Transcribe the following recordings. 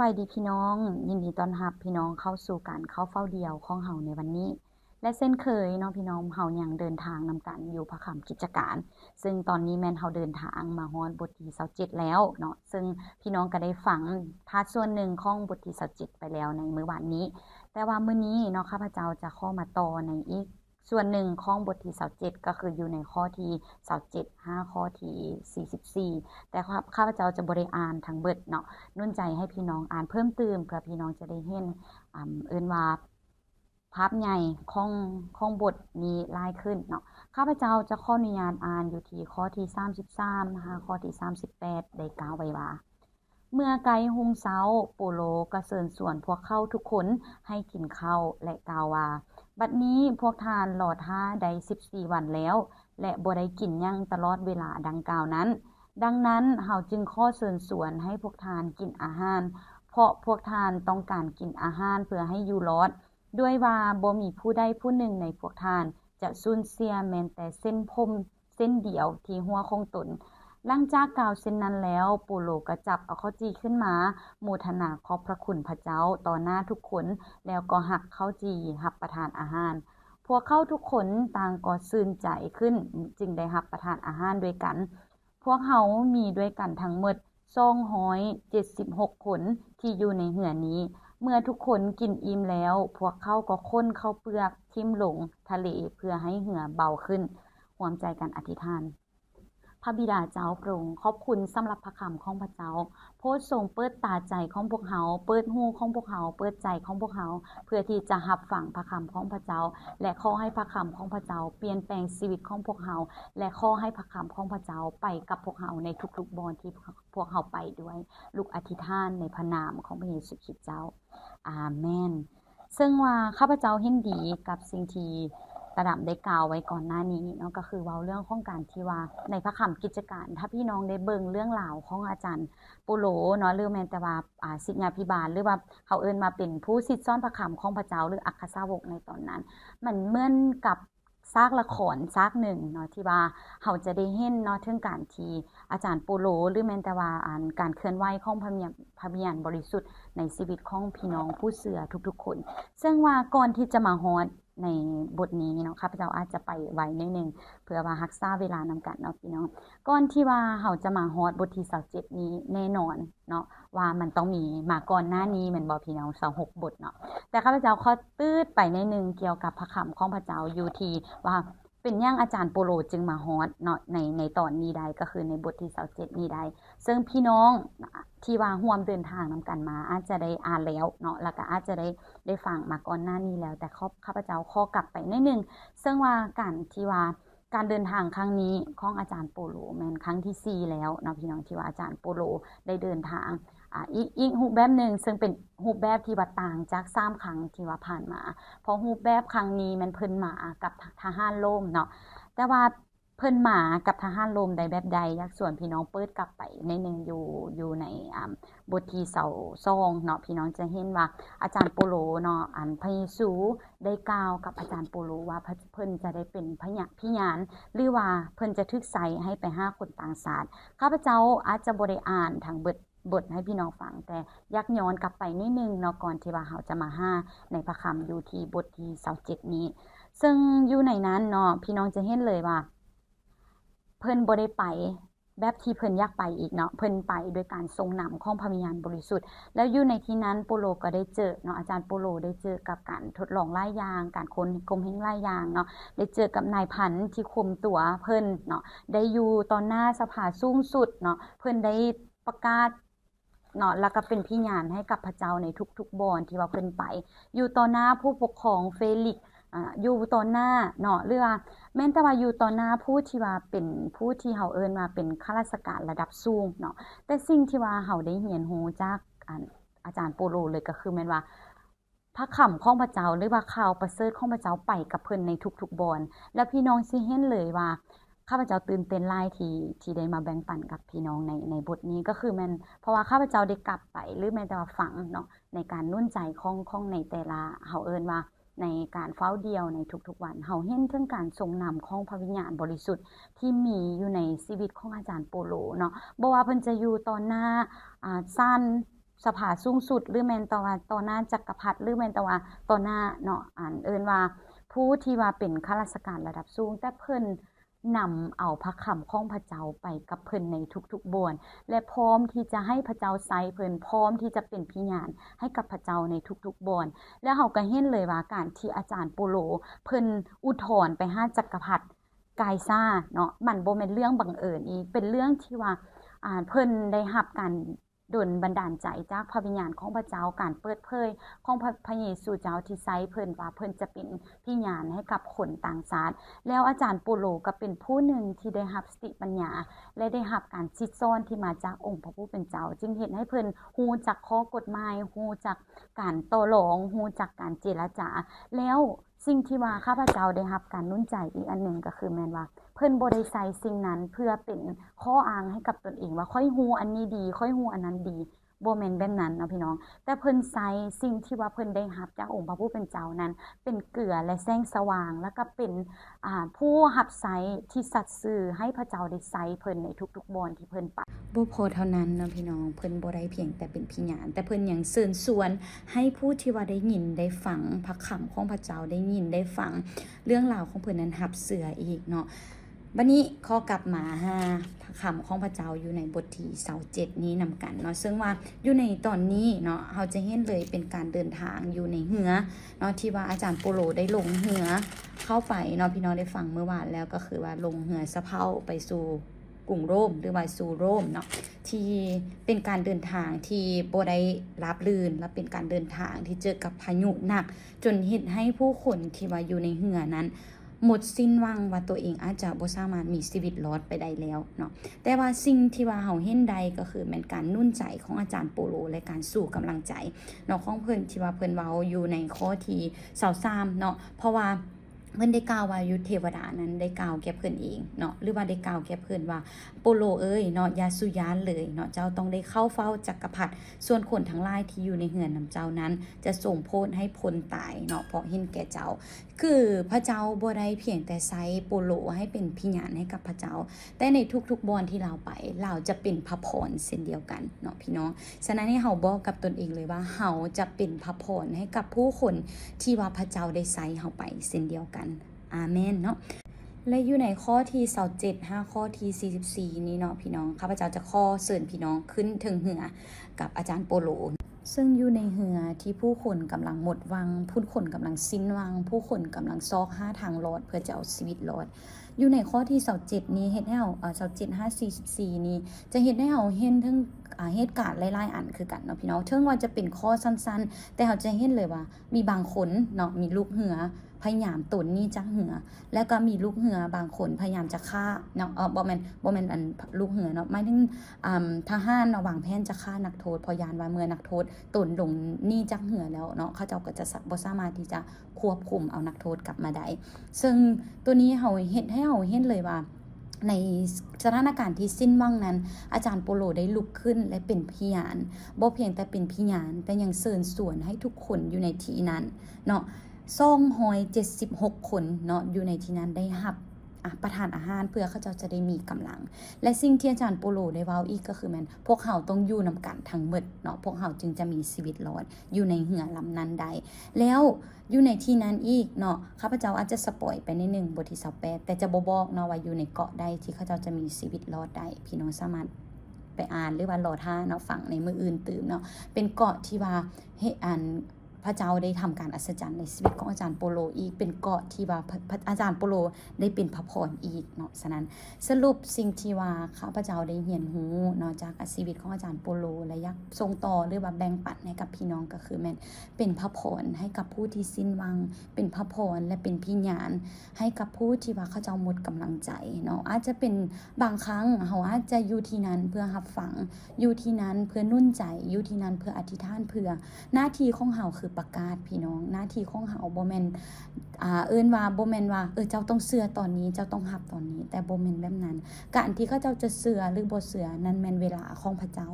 บายดีพี่น้องยินดีต้อนรับพี่น้องเข้าสู่การเข้าเฝ้าเดียวของเฮาในวันนี้และเส้นเคยเนาะพี่น้องเฮายังเดินทางนำกันอยู่พระคำกิจการซึ่งตอนนี้แม่นเฮาเดินทางมาฮอดบทที่27แล้วเนาะซึ่งพี่น้องก็ได้ฟังพาร์ทส่วนหนึ่งของบทที่27ไปแล้วในมื้อวานนี้แต่ว่ามื้อนี้เนาะข้าพเจ้าจะเข้ามาต่อในอีกส่วนหนึ่งของบทที่27ก็คืออยู่ในข้อที่27 5ข้อที่44แต่ข้าพเจ้าจะบ่ได้อ่านทั้งเบิดเนาะนุ่นใจให้พี่น้องอ่านเพิ่มเติมเพื่อพี่น้องจะได้เห็นเอิ้นว่าภาพใหญ่ของบทนี้หลายขึ้นเนาะข้าพเจ้าจะขออนุญาตอ่านอยู่ที่ข้อที่33นะคะข้อที่38ได้กล่าวไว้ว่าเมื่อไกลหุงเช้าโปโลก็เชิญชวนพวกเขาทุกคนให้กินข้าวและกล่าวว่าบัดนี้พวกทานหลอดท่าได้14วันแล้วและบ่ได้กินหยังตลอดเวลาดังกล่าวนั้นดังนั้นเฮาจึงขอเชิญชวนให้พวกทานกินอาหารเพราะพวกทานต้องการกินอาหารเพื่อให้อยู่รอดด้วยว่าบ่มีผู้ใดผู้หนึ่งในพวกทานจะสูญเสียแม้แต่เส้นผมเส้นเดียวที่หัวของตนหลังจากกล่าวเช่นนั้นแล้วปูโลก็จับเอาข้าวจีขึ้นมาโมทนาขอบพระคุณพระเจ้าต่อหน้าทุกคนแล้วก็หักข้าวจีรับประทานอาหารพวกเขาทุกคนต่างก็ชื่นใจขึ้นจึงได้รับประทานอาหารด้วยกันพวกเขามีด้วยกันทั้งหมด276คนที่อยู่ในเหือนี้เมื่อทุกคนกินอิ่มแล้วพวกเขาก็ค้นข้าวเปลือกทิ่มลงทะเลเพื่อให้เหือเบาขึ้นร่วมใจกันอธิษฐานพระบิดาเจ้าพระองค์ขอบคุณสำหรับพระคำของพระเจ้าโปรดทรงเปิดตาใจของพวกเราเปิดหูของพวกเราเปิดใจของพวกเราเพื่อที่จะรับฟังพระคำของพระเจ้าและขอให้พระคำของพระเจ้าเปลี่ยนแปลงชีวิตของพวกเราและขอให้พระคำของพระเจ้าไปกับพวกเราในทุกๆบอนที่พวกเราไปด้วยลูกอธิษฐานในพระนามของพระเยซูคริสต์เจ้าอาเมนซึ่งว่าข้าพเจ้าเห็นดีกับสิ่งที่ระดับได้กล่าวไว้ก่อนหน้านี้เนาะก็คือเว้าเรื่องของการที่ว่าในพระคำกิจการถ้าพี่น้องได้เบิ่งเรื่องราวของอาจารย์ปุโลเนาะหรือแม้แต่ว่าศิษยาภิบาลหรือว่าเขาเอิ้นมาเป็นผู้ศิษย์สอนพระคำของพระเจ้าหรืออัครสาวกในตอนนั้นมันเหมือนกับซากละครซากหนึ่งเนาะที่ว่าเฮาจะได้เห็นเนาะถึงการที่อาจารย์ปุโลหรือแม้แต่ว่าการเคลื่อนไหวของพระวิญญาณบริสุทธิ์ในชีวิตของพี่น้องผู้เชื่อทุกๆคนซึ่งว่าก่อนที่จะมาฮอดในบทนี้เนาะข้าพเจ้าอาจจะไปไว้นิดนึงเพื่อว่ารักษาเวลานำกันเนาะพี่น้องก่อนที่ว่าเฮาจะมาฮอดบทที่27นี้แน่นอนเนาะว่ามันต้องมีมาก่อนหน้านี้แม่นบ่พี่น้อง26บทเนาะแต่ข้าพเจ้าขอตืดไปนิดนึงเกี่ยวกับพระคำของพระเจ้าอยู่ที่ว่าเป็นหยังอาจารย์โปโลจึงมาฮอดเนาะในตอนนี้ได้ก็คือในบทที่27นี้ได้ซึ่งพี่น้องที่ว่าร่วมเดินทางนำกันมาอาจจะได้อ่านแล้วเนาะแล้วก็อาจจะได้ฟังมาก่อนหน้านี้แล้วแต่ข้าพเจ้าขอกลับไปนิดนึงซึ่งว่าการที่ว่าการเดินทางครั้งนี้ของอาจารย์โปโลแม่นครั้งที่4แล้วเนาะพี่น้องที่ว่าอาจารย์โปโลได้เดินทางอีกรูปแบบนึงซึ่งเป็นรูปแบบที่ว่าต่างจาก3ครั้งที่ว่าผ่านมาเพราะรูปแบบครั้งนี้มันเพิ่นมากับทหารร่มเนาะแต่ว่าเพิ่นมากับทหารร่มได้แบบใดอยากส่วนพี่น้องเปิดกลับไปในนึงอยู่ในบทที่22เนาะพี่น้องจะเห็นว่าอาจารย์โปโลเนาะพระเยซูได้กล่าวกับอาจารย์โปโลว่าเพิ่นจะได้เป็นพยานหรือว่าเพิ่นจะทึกใส่ให้ไปหาคนต่างชาติข้าพเจ้าอาจจะบ่ได้อ่านทั้งบทให้พี่น้องฟังแต่ยักย้อนกลับไปนิดนึงเนาะก่อนที่ว่าเฮาจะมาหาในพระคำอยู่ที่บทที่27นี้ซึ่งอยู่ในนั้นเนาะพี่น้องจะเห็นเลยว่าเพิ่นบ่ได้ไปแบบที่เพิ่นอยากไปอีกเนาะเพิ่นไปด้วยการทรงนำของพระวิญญาณบริสุทธิ์แล้วอยู่ในที่นั้นโปโลก็ได้เจอเนาะอาจารย์โปโลได้เจอกับการทดลองหลายอย่างการค้นคมเห็นหลายอย่างเนาะได้เจอกับนายพันที่คุมตัวเพิ่นเนาะได้อยู่ต่อหน้าสภาสูงสุดเนาะเพิ่นได้ประกาศเนาะแล้วก็เป็นพยานให้กับพระเจ้าในทุกๆบอนที่ว่าเพิ่นไปอยู่ต่อหน้าผู้ปกครองเฟลิกซ์อยู่ต่อหน้าเนาะหรือว่าแม้แต่ว่าอยู่ต่อหน้าผู้ที่ว่าเป็นผู้ที่เฮาเอิ้นว่าเป็นข้าราชการระดับสูงเนาะแต่สิ่งที่ว่าเฮาได้เรียนรู้จากอาจารย์โปโลเลยก็คือแม่นว่าพระคำของพระเจ้าหรือว่าข่าวประเสริฐของพระเจ้าไปกับเพิ่นในทุกๆบอนแล้วพี่น้องสิเห็นเลยว่าข้าพเจ้าตื่นเต้นหลายที่ได้มาแบ่งปันกับพี่น้องในบทนี้ก็คือแม่นเพราะว่าข้าพเจ้าได้กลับไปหรือแม้แต่ว่าฟังเนาะในการนุ่นใจของในแต่ละเฮาเอิ้นว่าในการเฝ้าเดียวในทุกๆวันเฮาเห็นถึงการทรงนำของพระวิญญาณบริสุทธิ์ที่มีอยู่ในชีวิตของอาจารย์โปโลเนาะบ่ว่าเพิ่นจะอยู่ต่อหน้าซ่าน สภาสูงสุดหรือแม่นแต่ว่าต่อหน้าจักรพรรดิหรือแม่นแต่ว่าต่อหน้าเนาะเอิ้นว่าผู้ที่ว่าเป็นข้าราชการระดับสูงแต่เพิ่นนำเอาพระคำของพระเจ้าไปกับเพิ่นในทุกๆบ่วนและพร้อมที่จะให้พระเจ้าใช้เพิ่นพร้อมที่จะเป็นพยานให้กับพระเจ้าในทุกๆบ่วนแล้วเฮาก็เห็นเลยว่าการที่อาจารย์โปโลเพิ่นอุทธรณ์ไปหาจักรพรรดิกายซ่าเนาะมันบ่แม่นเรื่องบังเอิญอีกเป็นเรื่องที่ว่าเพิ่นได้รับการดลบันดาลใจจากพระวิญญาณของพระเจ้าการเปิดเผยของพระเยซูเจ้าที่ใช้เพิ่นว่าเพิ่นจะเป็นพยานให้กับคนต่างชาติแล้วอาจารย์โปโลก็เป็นผู้หนึ่งที่ได้รับสติปัญญาและได้รับการซิดซ้อนที่มาจากองค์พระผู้เป็นเจ้าจึงเฮ็ดให้เพิ่นฮู้จักข้อกฎหมายฮู้จักการต่อรองฮู้จักการเจรจาแล้วสิ่งที่ว่าข้าพเจ้าได้รับการนุ่นใจอีกอันหนึ่งก็คือแม่นว่าเพิ่นบ่ได้ใส่สิ่งนั้นเพื่อเป็นข้ออ้างให้กับตนเองว่าค่อยฮู้อันนี้ดีค่อยฮู้อันนั้นดีบ่แม่นแบบนั้นเนาะพี่น้องแต่เพิ่นใส่สิ่งที่ว่าเพิ่นได้รับจากองค์พระผู้เป็นเจ้านั้นเป็นเกลือและแสงสว่างแล้วก็เป็นผู้รับใช้ที่สัตย์ซื่อให้พระเจ้าได้ใช้เพิ่นในทุกๆบ่อนที่เพิ่นไปบ่พอเท่านั้นเนาะพี่น้องเพิ่นบ่ได้เพียงแต่เป็นพยานแต่เพิ่นยังเชิญชวนให้ผู้ที่ว่าได้ยินได้ฟังพระคำของพระเจ้าได้ยินได้ฟังเรื่องราวของเพิ่นนั้นรับเชื่ออีกเนาะบัดนี้ขอกลับมาพระคำของพระเจ้าอยู่ในบทที่27นี้นำกันเนาะซึ่งว่าอยู่ในตอนนี้เนาะเฮาจะเห็นเลยเป็นการเดินทางอยู่ในเรือเนาะที่ว่าอาจารย์โปโลได้ลงเรือเข้าไปเนาะพี่น้องได้ฟังเมื่อวานแล้วก็คือว่าลงเรือสะเพาไปสู่กรุงโรมหรือว่าสู่โรมเนาะที่เป็นการเดินทางที่บ่ได้ราบรื่นและเป็นการเดินทางที่เจอกับพายุหนักจนเฮ็ดให้ผู้คนที่ว่าอยู่ในเรือนั้นหมดสิ้นหวังว่าตัวเองอาจจะบ่สามารถมีชีวิตรอดไปได้แล้วเนาะแต่ว่าสิ่งที่ว่าเฮาเห็นได้ก็คือแม่นการนุ่นใจของอาจารย์โปโลและการสู้กำลังใจเนาะของเพิ่นที่ว่าเพิ่นเว้าอยู่ในข้อที่23เนาะเพราะว่าเพิ่นได้กล่าวว่ายุทธเทวดานั้นได้กล่าวแก่เพิ่นเองเนาะหรือว่าได้กล่าวแก่เพิ่นว่าโปโลเอ้ยเนาะอย่าสุยานเลยเนาะเจ้าต้องได้เข้าเฝ้าจักรพรรดิส่วนคนทั้งหลายที่อยู่ในเฮือนนำเจ้านั้นจะส่งโทษให้พ้นตายเนาะเพราะเห็นแก่เจ้าคือพระเจ้าบ่ได้เพียงแต่ใช้โปโลให้เป็นพยานให้กับพระเจ้าแต่ในทุกๆบ่อนที่เราไปเราจะเป็นพระพรเช่นเดียวกันเนาะพี่น้องฉะนั้นให้เฮาบอกกับตนเองเลยว่าเฮาจะเป็นพระพรให้กับผู้คนที่ว่าพระเจ้าได้ใช้เฮาไปเช่นเดียวกันอาเมนเนาะและอยู่ในข้อที่27 5ข้อที่44นี้เนาะพี่น้องข้าพเจ้าจะข้อเชิญพี่น้องขึ้นถึงเหือกับอาจารย์โปโลซึ่งอยู่ในเหือที่ผู้คนกำลังหมดหวังผู้คนกำลังสิ้นหวังผู้คนกำลังซอกหาทางรอดเพื่อจะเอาชีวิตรอดอยู่ในข้อที่27นี้เฮ็ดให้เฮา27 5 44นี้จะเฮ็ดให้เฮาเห็นถึงเหตุการณ์หลายๆอันคือกันเนาะพี่น้องถึงว่าจะเป็นข้อสั้นๆแต่เฮาจะเห็นเลยว่ามีบางคนเนาะมีลูกเหือพยายามตนนี้จากเหือแล้วก็มีลูกเหือบางคนพยายามจะฆ่าเนาะบ่แม่นอันลูกเหือเนาะหมายถึงทหารเนาะวางแผนจะฆ่านักโทษพอยานว่าเมื่อนักโทษตนลงนี่จากเหือแล้วเนาะเขาเจ้าก็จะบ่สามารถที่จะควบคุมเอานักโทษกลับมาได้ซึ่งตัวนี้เฮาเฮ็ดให้เฮาเห็นเลยว่าในสถานการณ์ที่สิ้นหวังนั้นอาจารย์โปโลได้ลุกขึ้นและเป็นพยานบ่เพียงแต่เป็นพยานแต่ยังเชิญชวนให้ทุกคนอยู่ในที่นั้นเนาะ276 คนเนาะอยู่ในที่นั้นได้รับประทานอาหารเพื่อเขาเจ้าจะได้มีกำลังและสิ่งที่อาจารย์โปโลได้เว้าอีกก็คือแม่นพวกเขาต้องอยู่นำกันทั้งหมดเนาะพวกเขาจึงจะมีชีวิตรอดอยู่ในเรือลำนั้นได้แล้วอยู่ในที่นั้นอีกเนาะข้าพเจ้าอาจจะสปอยไปใน1บทที่28แต่จะบ่บอกเนาะว่าอยู่ในเกาะใดที่เขาเจ้าจะมีชีวิตรอดได้พี่น้องสามารถไปอ่านหรือว่ารอท่าเนาะฟังในมื้ออื่นตื่นเนาะเป็นเกาะที่ว่าพระเจ้าได้ทำการอัศจรรย์ในชีวิตของอาจารย์โปโลอีกเป็นเกาะที่ว่าอาจารย์โปโลได้เป็นพระพรอีกเนาะฉะนั้นสรุปสิ่งที่ว่าข้าพเจ้าได้เรียนรู้เนาะจากชีวิตของอาจารย์โปโลและอยากส่งต่อหรือว่าแบ่งปันให้กับพี่น้องก็คือแม่นเป็นพระพรให้กับผู้ที่สิ้นหวังเป็นพระพรและเป็นพยานให้กับผู้ที่ว่าเขาเจ้าหมดกำลังใจเนาะอาจจะเป็นบางครั้งเฮาอาจจะอยู่ที่นั้นเพื่อรับฟังอยู่ที่นั้นเพื่อนุ่นใจอยู่ที่นั้นเพื่ออธิษฐานเพื่อหน้าที่ของเฮาคือประกาศพี่น้องหน้าที่ของเฮาบ่แม่นเอิ้นว่าบ่แม่นว่าเจ้าต้องเชื่อตอนนี้เจ้าต้องรับตอนนี้แต่บ่แม่นแบบนั้นการที่เขาเจ้าจะเชื่อหรือบ่เชื่อนั้นแม่นเวลาของพระเจ้า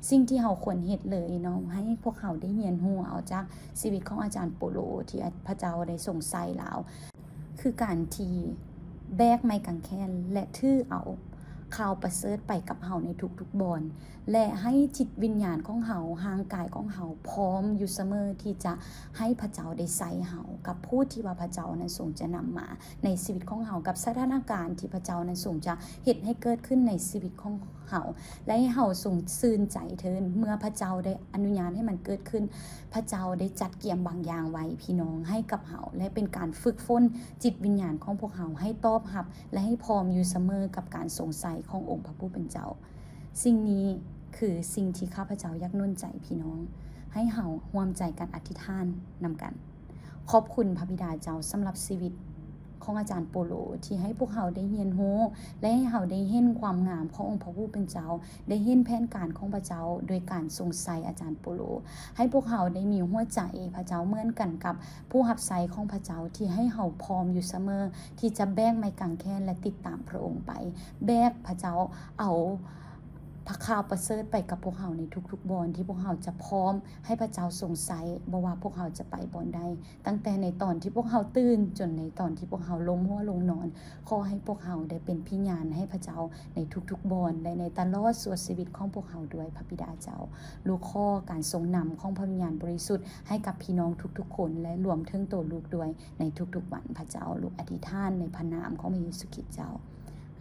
สิ่งที่เฮาควรเฮ็ดเลยเนาะให้พวกเขาได้เรียนรู้เอาจากชีวิตของอาจารย์โปโลที่พระเจ้าได้ทรงใส่ลาวคือการที่แบกไม้กางแขนและถือเอา ข่าวประเสริฐไปกับเฮาในทุกๆบอนและให้จิตวิญญาณของเฮาร่างกายของเฮาพร้อมอยู่เสมอที่จะให้พระเจ้าได้ใส่เฮากับผู้ที่ว่าพระเจ้านั้นทรงจะนำมาในชีวิตของเฮากับสถานการณ์ที่พระเจ้านั้นทรงจะเฮ็ดให้เกิดขึ้นในชีวิตของเฮาและให้เฮาทรงซื่นใจเถิดเมื่อพระเจ้าได้อนุญาตให้มันเกิดขึ้นพระเจ้าได้จัดเกียมบางอย่างไว้พี่น้องให้กับเฮาและเป็นการฝึกฝนจิตวิญญาณของพวกเฮาให้ตอบรับและให้พร้อมอยู่เสมอกับการสงสัยขององค์พระผู้เป็นเจ้าสิ่งนี้คือสิ่งที่ข้าพเจ้าอยากหนุนใจพี่น้องให้เฮาร่วมใจกันอธิษฐานนำกันขอบคุณพระบิดาเจ้าสำหรับชีวิตของอาจารย์โปโลที่ให้พวกเฮาได้เรียนรู้และให้เฮาได้เห็นความงามขององค์พระผู้เป็นเจ้าได้เห็นแผนการของพระเจ้าโดยการทรงใส่อาจารย์โปโลให้พวกเฮาได้มีหัวใจพระเจ้าเหมือนกันกับผู้รับใช้ของพระเจ้าที่ให้เฮาพร้อมอยู่เสมอที่จะแบกไม้กางแขนและติดตามพระองค์ไปแบกพระเจ้าเอาพระข่าวประเสริฐไปกับพวกเฮาในทุกๆบอนที่พวกเฮาจะพร้อมให้พระเจ้าทรงใส่บ่ว่าพวกเฮาจะไปบอนใดตั้งแต่ในตอนที่พวกเฮาตื่นจนในตอนที่พวกเฮาล้มหัวลงนอนขอให้พวกเฮาได้เป็นพิญาณให้พระเจ้าในทุกๆบอนและในตลอดส่วนชีวิตของพวกเฮาด้วยพระบิดาเจ้าลูกขอการทรงนำของพระวิญญาณบริสุทธิ์ให้กับพี่น้องทุกๆคนและรวมถึงตัวลูกด้วยในทุกๆวันพระเจ้าลูกอธิษฐานในพระนามของพระเยซูคริสต์เจ้า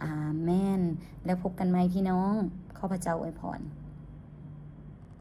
อาเมนแล้วพบกันใหม่พี่น้องขอพระเจ้าอวยพร